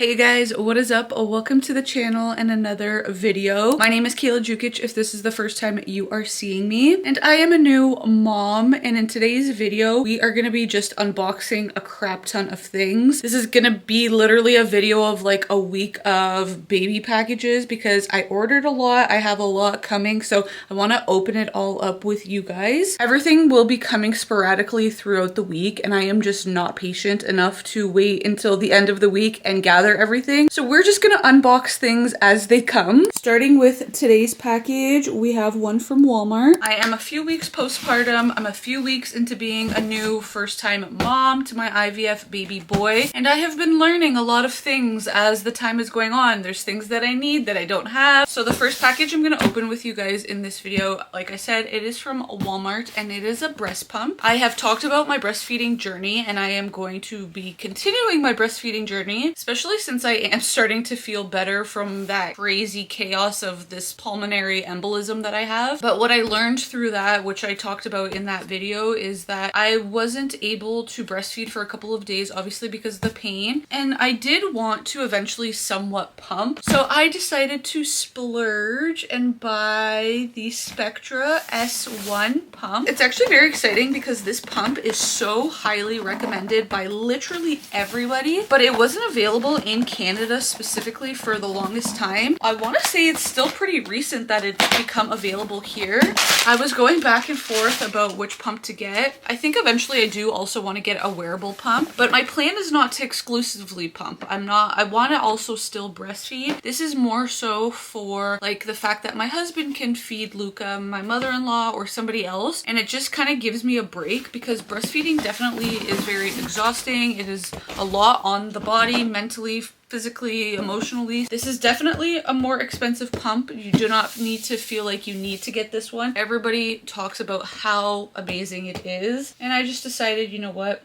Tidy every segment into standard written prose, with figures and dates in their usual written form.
Hey guys, what is up? Welcome to the channel and another video. My name is Kayla Jukic if this is the first time you are seeing me, and I am a new mom, and in today's video we are going to be just unboxing a crap ton of things. This is going to be literally a video of like a week of baby packages because I ordered a lot. I have a lot coming, so I want to open it all up with you guys. Everything will be coming sporadically throughout the week, and I am just not patient enough to wait until the end of the week and gather everything. So we're just gonna unbox things as they come. Starting with today's package, we have one from Walmart. I am a few weeks postpartum. I'm a few weeks into being a new first-time mom to my IVF baby boy, and I have been learning a lot of things as the time is going on. There's things that I need that I don't have. So the first package I'm gonna open with you guys in this video, like I said, it is from Walmart and it is a breast pump. I have talked about my breastfeeding journey and I am going to be continuing my breastfeeding journey, especially since I am starting to feel better from that crazy chaos of this pulmonary embolism that I have. But what I learned through that, which I talked about in that video, is that I wasn't able to breastfeed for a couple of days, obviously because of the pain, and I did want to eventually somewhat pump. So I decided to splurge and buy the Spectra S1 pump. It's actually very exciting because this pump is so highly recommended by literally everybody, but it wasn't available in Canada specifically for the longest time. I want to say it's still pretty recent that it's become available here. I was going back and forth about which pump to get. I think eventually I do also want to get a wearable pump, but my plan is not to exclusively pump. I want to also still breastfeed. This is more so for like the fact that my husband can feed Luca, my mother-in-law, or somebody else, and it just kind of gives me a break because breastfeeding definitely is very exhausting. It is a lot on the body, mentally, physically, emotionally. This is definitely a more expensive pump. You do not need to feel like you need to get this one. Everybody talks about how amazing it is, and I just decided, you know what?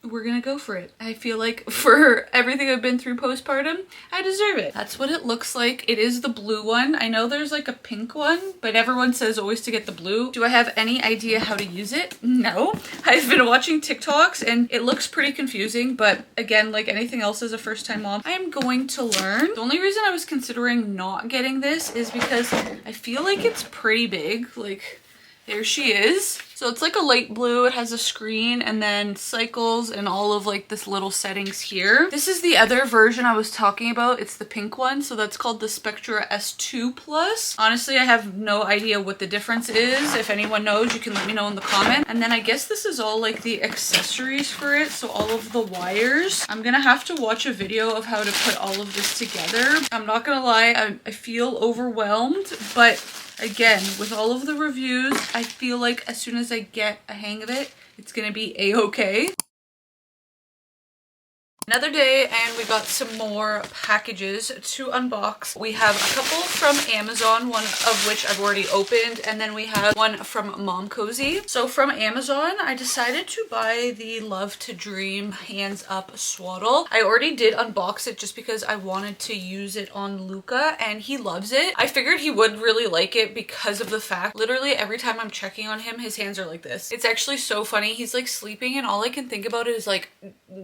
We're gonna go for it. I feel like for everything I've been through postpartum, I deserve it. That's what it looks like. It is the blue one. I know there's like a pink one, but everyone says always to get the blue. Do I have any idea how to use it? No. I've been watching TikToks and it looks pretty confusing, but again, like anything else as a first-time mom, I am going to learn. The only reason I was considering not getting this is because I feel like it's pretty big. Like, there she is. So it's like a light blue, it has a screen and then cycles and all of like this little settings here. This is the other version I was talking about. It's the pink one, so that's called the Spectra S2 Plus. Honestly, I have no idea what the difference is. If anyone knows, you can let me know in the comment. And then I guess this is all like the accessories for it, so all of the wires. I'm gonna have to watch a video of how to put all of this together. I'm not gonna lie, I feel overwhelmed, but again, with all of the reviews, I feel like as soon as I get a hang of it, it's gonna be a-okay. Another day and we got some more packages to unbox. We have a couple from Amazon, one of which I've already opened, and then we have one from Mom Cozy. So from Amazon, I decided to buy the Love to Dream Hands Up Swaddle. I already did unbox it just because I wanted to use it on Luca and he loves it. I figured he would really like it because of the fact literally every time I'm checking on him, his hands are like this. It's actually so funny. He's like sleeping and all I can think about is like,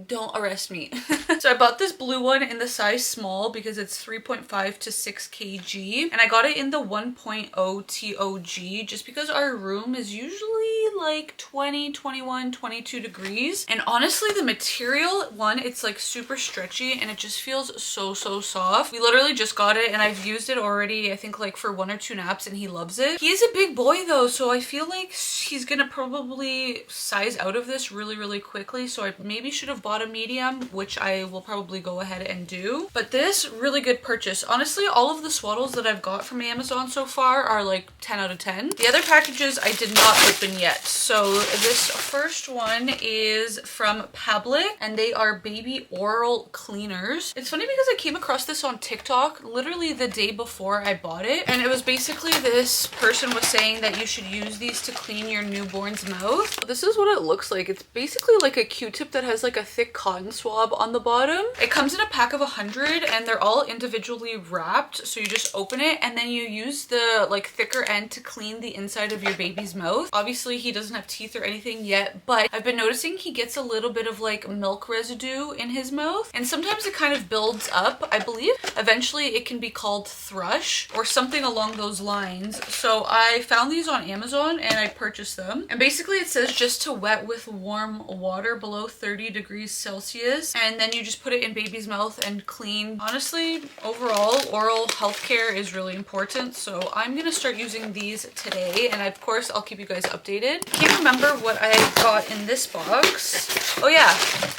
don't arrest me. So I bought this blue one in the size small because it's 3.5 to 6 kg, and I got it in the 1.0 TOG just because our room is usually like 20, 21, 22 degrees, and honestly the material, one, it's like super stretchy and it just feels so soft. We literally just got it and I've used it already, I think like for 1 or 2 naps, and he loves it. He is a big boy though, so I feel like he's gonna probably size out of this really quickly, so I maybe should have bought a medium, which I will probably go ahead and do. But this, really good purchase. Honestly, all of the swaddles that I've got from Amazon so far are like 10 out of 10. The other packages I did not open yet. So this first one is from Public and they are baby oral cleaners. It's funny because I came across this on TikTok literally the day before I bought it, and it was basically this person was saying that you should use these to clean your newborn's mouth. This is what it looks like. It's basically like a Q-tip that has like a thick cotton swab tab on the bottom. It comes in a pack of 100 and they're all individually wrapped. So you just open it and then you use the like thicker end to clean the inside of your baby's mouth. Obviously he doesn't have teeth or anything yet, but I've been noticing he gets a little bit of like milk residue in his mouth, and sometimes it kind of builds up. I believe eventually it can be called thrush or something along those lines. So I found these on Amazon and I purchased them, and basically it says just to wet with warm water below 30 degrees Celsius, and then you just put it in baby's mouth and clean. Honestly, overall oral health care is really important, so I'm gonna start using these today, and of course I'll keep you guys updated. I can't remember what I got in this box.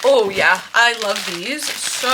Oh yeah, I love these. So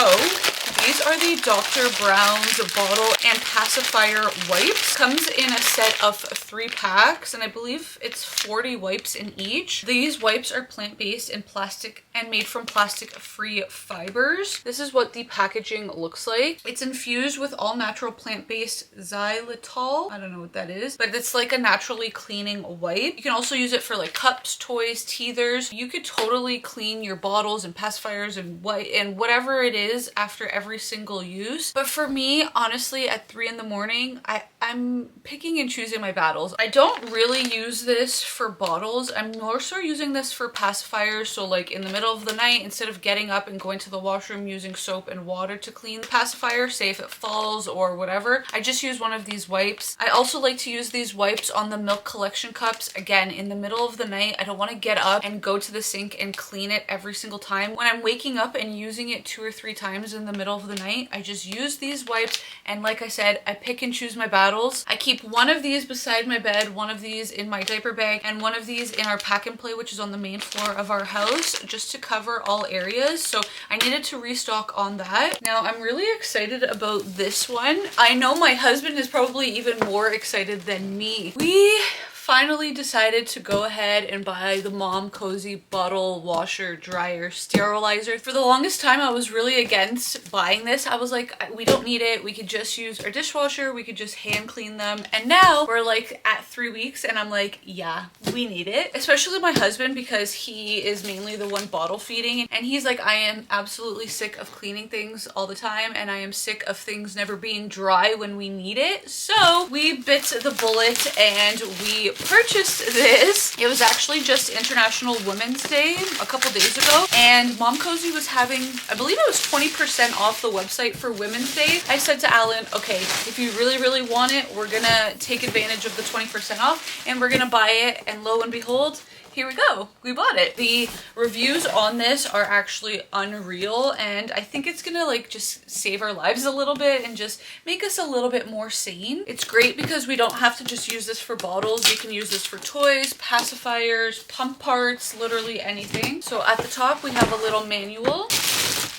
these are the Dr. Brown's bottle and pacifier wipes. Comes in a set of 3 packs, and I believe it's 40 wipes in each. These wipes are plant-based and plastic and made from plastic-free fibers. This is what the packaging looks like. It's infused with all natural plant-based xylitol. I don't know what that is, but it's like a naturally cleaning wipe. You can also use it for like cups, toys, teethers. You could totally clean your bottles and pacifiers and whatever it is after every single use. But for me, honestly, at 3 in the morning, I'm picking and choosing my battles. I don't really use this for bottles. I'm more so using this for pacifiers. So like in the middle of the night, instead of getting up and going to the washroom using soap and water to clean the pacifier, say if it falls or whatever, I just use one of these wipes. I also like to use these wipes on the milk collection cups. Again, in the middle of the night, I don't want to get up and go to the sink and clean it every single time. When I'm waking up and using it 2 or 3 times in the middle of the night, I just use these wipes, and like I said, I pick and choose my battles. I keep one of these beside my bed, one of these in my diaper bag, and one of these in our pack and play, which is on the main floor of our house, just to cover all areas. So I needed to restock on that. Now I'm really excited about this one. I know my husband is probably even more excited than me. We finally decided to go ahead and buy the Mom Cozy bottle washer dryer sterilizer. For the longest time I was really against buying this. I was like, we don't need it, we could just use our dishwasher, we could just hand clean them. And now we're like at 3 weeks and I'm like, yeah, we need it. Especially my husband, because he is mainly the one bottle feeding, and he's like, I am absolutely sick of cleaning things all the time, and I am sick of things never being dry when we need it. So we bit the bullet and we purchased this. It was actually just International Women's Day a couple days ago, and Mom Cozy was having, I believe it was 20% off the website for Women's Day. I said to Alan, okay, if you really want it, we're gonna take advantage of the 20% off and we're gonna buy it. And lo and behold, here we go, we bought it. The reviews on this are actually unreal, and I think it's gonna like just save our lives a little bit and just make us a little bit more sane. It's great because we don't have to just use this for bottles. You can use this for toys, pacifiers, pump parts, literally anything. So at the top we have a little manual.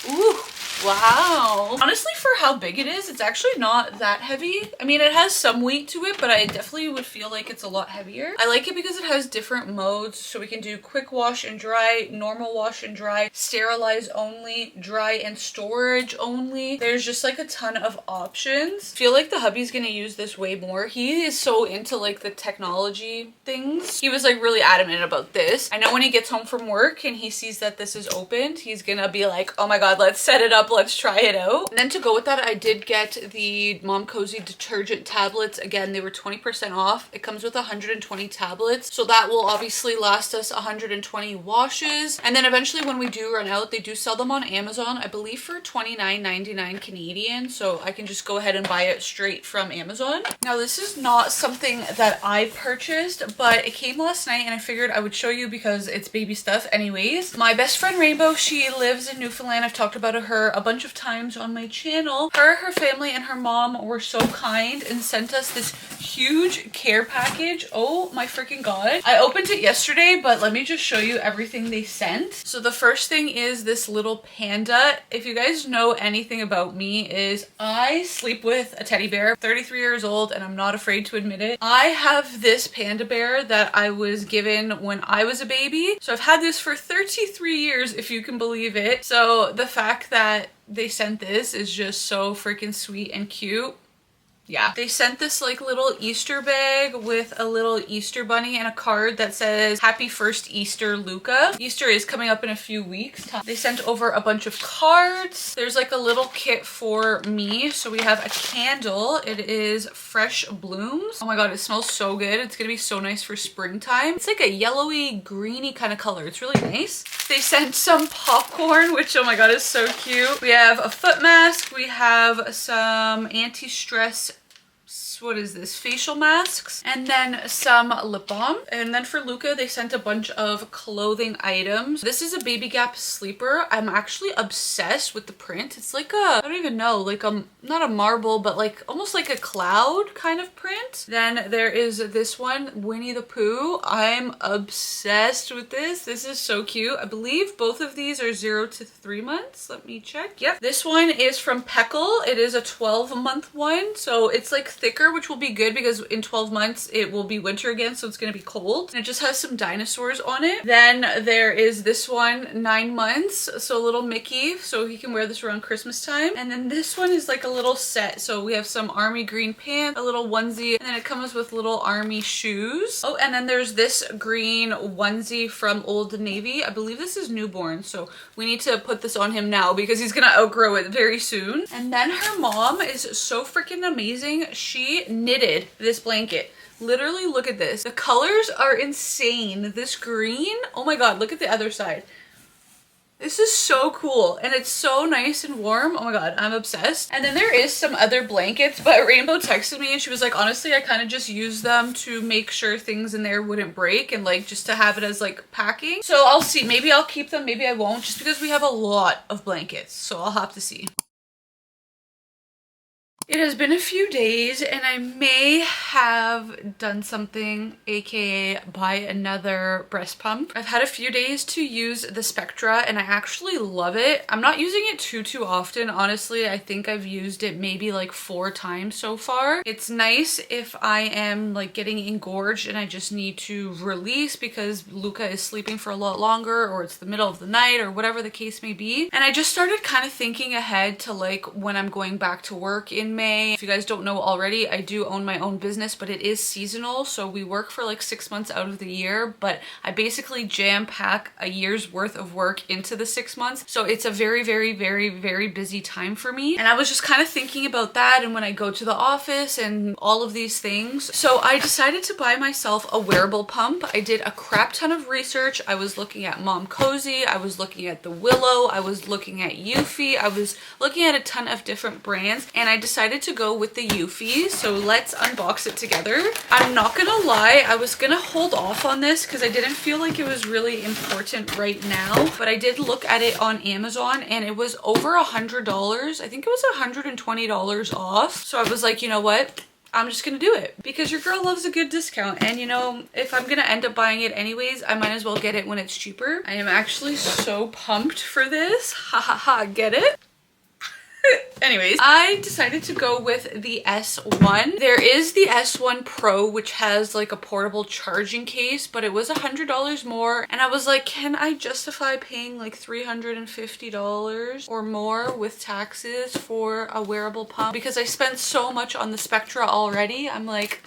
Ooh. Wow. Honestly, for how big it is, it's actually not that heavy. I mean, it has some weight to it, but I definitely would feel like it's a lot heavier. I like it because it has different modes. So we can do quick wash and dry, normal wash and dry, sterilize only, dry and storage only. There's just like a ton of options. I feel like the hubby's gonna use this way more. He is so into like the technology things. He was like really adamant about this. I know when he gets home from work and he sees that this is opened, he's gonna be like, oh my God, let's set it up. Let's try it out. And then to go with that, I did get the Mom Cozy detergent tablets. Again, they were 20% off. It comes with 120 tablets, so that will obviously last us 120 washes. And then eventually when we do run out, they do sell them on Amazon, I believe for $29.99 Canadian, so I can just go ahead and buy it straight from Amazon. Now this is not something that I purchased, but it came last night and I figured I would show you because it's baby stuff anyways. My best friend Rainbow, she lives in Newfoundland. I've talked about her a bunch of times on my channel. Her family and her mom were so kind and sent us this huge care package. Oh my freaking God. I opened it yesterday, but let me just show you everything they sent. So the first thing is this little panda. If you guys know anything about me, is I sleep with a teddy bear. I'm 33 years old and I'm not afraid to admit it. I have this panda bear that I was given when I was a baby. So I've had this for 33 years, if you can believe it. So the fact that they sent this is just so freaking sweet and cute. Yeah, they sent this like little Easter bag with a little Easter bunny and a card that says happy first Easter, Luca. Easter is coming up in a few weeks. They sent over a bunch of cards. There's like a little kit for me. So we have a candle. It is fresh blooms. Oh my god, it smells so good. It's gonna be so nice for springtime. It's like a yellowy greeny kind of color. It's really nice. They sent some popcorn, which oh my god is so cute. We have a foot mask. We have some anti-stress, what is this, facial masks, and then some lip balm. And then for Luca they sent a bunch of clothing items. This is a Baby Gap sleeper. I'm actually obsessed with the print. It's like a, I don't even know, like a, not a marble, but like almost like a cloud kind of print. Then there is this one, Winnie the Pooh. I'm obsessed with this. This is so cute. I believe both of these are 0 to 3 months. Let me check. Yep, this one is from Peckle. It is a 12-month one, so it's like thicker, which will be good because in 12 months it will be winter again, so it's going to be cold. And it just has some dinosaurs on it. Then there is this one, 9 months, so a little Mickey, so he can wear this around Christmas time. And then this one is like a little set, so we have some army green pants, a little onesie, and then it comes with little army shoes. Oh, and then there's this green onesie from Old Navy. I believe this is newborn, so we need to put this on him now because he's gonna outgrow it very soon. And then her mom is so freaking amazing. She knitted this blanket. Literally, look at this. The colors are insane. This green, oh my god, look at the other side. This is so cool, and it's so nice and warm. Oh my god, I'm obsessed. And then there is some other blankets, but Rainbow texted me and she was like, honestly, I kind of just use them to make sure things in there wouldn't break and like just to have it as like packing. So I'll see, maybe I'll keep them, maybe I won't, just because we have a lot of blankets, so I'll have to see. It has been a few days and I may have done something, aka buy another breast pump. I've had a few days to use the Spectra and I actually love it. I'm not using it too often, honestly. I think I've used it maybe like 4 times so far. It's nice if I am like getting engorged and I just need to release because Luca is sleeping for a lot longer, or it's the middle of the night, or whatever the case may be. And I just started kind of thinking ahead to like when I'm going back to work in May. If you guys don't know already, I do own my own business, but it is seasonal, so we work for like 6 months out of the year, but I basically jam pack a year's worth of work into the 6 months, so it's a very busy time for me. And I was just kind of thinking about that, and when I go to the office and all of these things, so I decided to buy myself a wearable pump. I did a crap ton of research. I was looking at Mom Cozy, I was looking at the Willow, I was looking at Eufy, I was looking at a ton of different brands, and I decided to go with the eufy, so let's unbox it together. I'm not gonna lie, I was gonna hold off on this because I didn't feel like it was really important right now, but I did look at it on Amazon and it was over $100. I think it was $120 off, so I was like, you know what, I'm just gonna do it because your girl loves a good discount, and you know, if I'm gonna end up buying it anyways, I might as well get it when it's cheaper. I am actually so pumped for this. Ha ha ha, get it? Anyways, I decided to go with the S1. There is the S1 Pro, which has like a portable charging case, but it was $100 more. And I was like, can I justify paying like $350 or more with taxes for a wearable pump? Because I spent so much on the Spectra already. I'm like,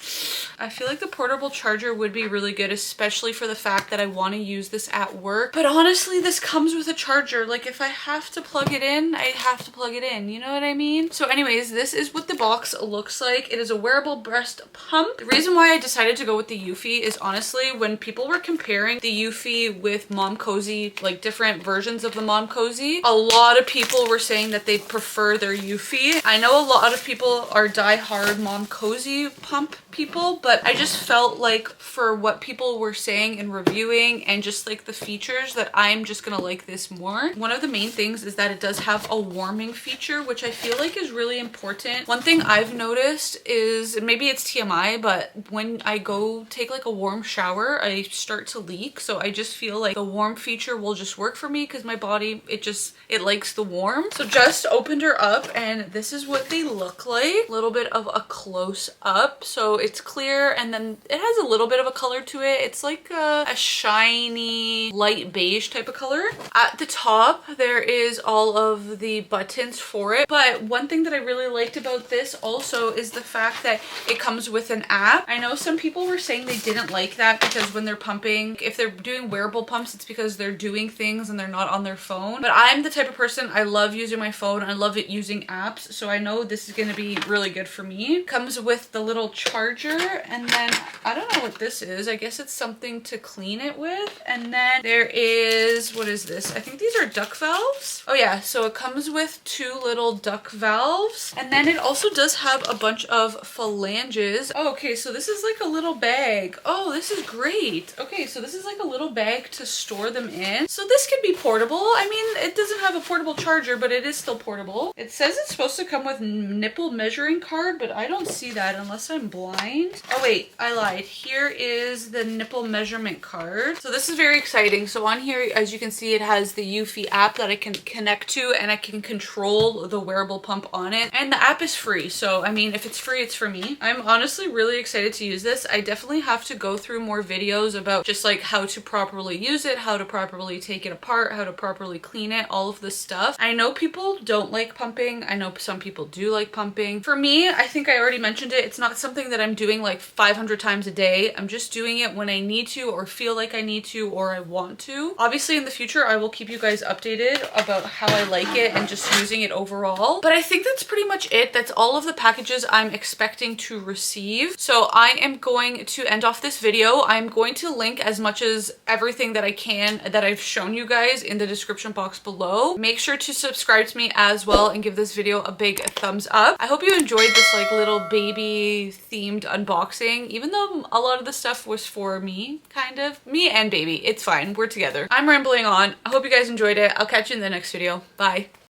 I feel like the portable charger would be really good, especially for the fact that I want to use this at work. But honestly, this comes with a charger. Like if I have to plug it in, I have to plug it in. You know what I mean? So anyways, this is what the box looks like. It is a wearable breast pump. The reason why I decided to go with the eufy is honestly when people were comparing the eufy with Mom Cozy, like different versions of the Mom Cozy, a lot of people were saying that they prefer their eufy. I know a lot of people are die-hard Mom Cozy pump people, but I just felt like for what people were saying and reviewing and just like the features, that I'm just gonna like this more. One of the main things is that it does have a warming feature, which I feel like is really important. One thing I've noticed is, maybe it's TMI, but when I go take like a warm shower, I start to leak. So I just feel like the warm feature will just work for me because my body, it likes the warm. So just opened her up and this is what they look like. A little bit of a close up. So it's clear and then it has a little bit of a color to it. It's like a shiny light beige type of color. At the top, there is all of the buttons for for it. But one thing that I really liked about this also is the fact that it comes with an app. I know some people were saying they didn't like that because when they're pumping, if they're doing wearable pumps, it's because they're doing things and they're not on their phone. But I'm the type of person, I love using my phone. I love it using apps. So I know this is going to be really good for me. It comes with the little charger, and then I don't know what this is. I guess it's something to clean it with. And then there is, what is this? I think these are duck valves. Oh yeah, so it comes with 2 little duck valves. And then it also does have a bunch of phalanges. Oh, okay, so this is like a little bag. Oh, this is great. Okay, so this is like a little bag to store them in. So this can be portable. I mean, it doesn't have a portable charger, but it is still portable. It says it's supposed to come with nipple measuring card, but I don't see that unless I'm blind. Oh wait, I lied. Here is the nipple measurement card. So this is very exciting. So on here, as you can see, it has the eufy app that I can connect to, and I can control the wearable pump on it. And the app is free. So I mean, if it's free, it's for me. I'm honestly really excited to use this. I definitely have to go through more videos about just like how to properly use it, how to properly take it apart, how to properly clean it, all of this stuff. I know people don't like pumping. I know some people do like pumping. For me, I think I already mentioned it. It's not something that I'm doing like 500 times a day. I'm just doing it when I need to or feel like I need to or I want to. Obviously in the future, I will keep you guys updated about how I like it and just using it overall. But I think that's pretty much it. That's all of the packages I'm expecting to receive. So I am going to end off this video. I'm going to link as much as everything that I can that I've shown you guys in the description box below. Make sure to subscribe to me as well and give this video a big thumbs up. I hope you enjoyed this like little baby themed unboxing, even though a lot of the stuff was for me, kind of. Me and baby. It's fine. We're together. I'm rambling on. I hope you guys enjoyed it. I'll catch you in the next video. Bye.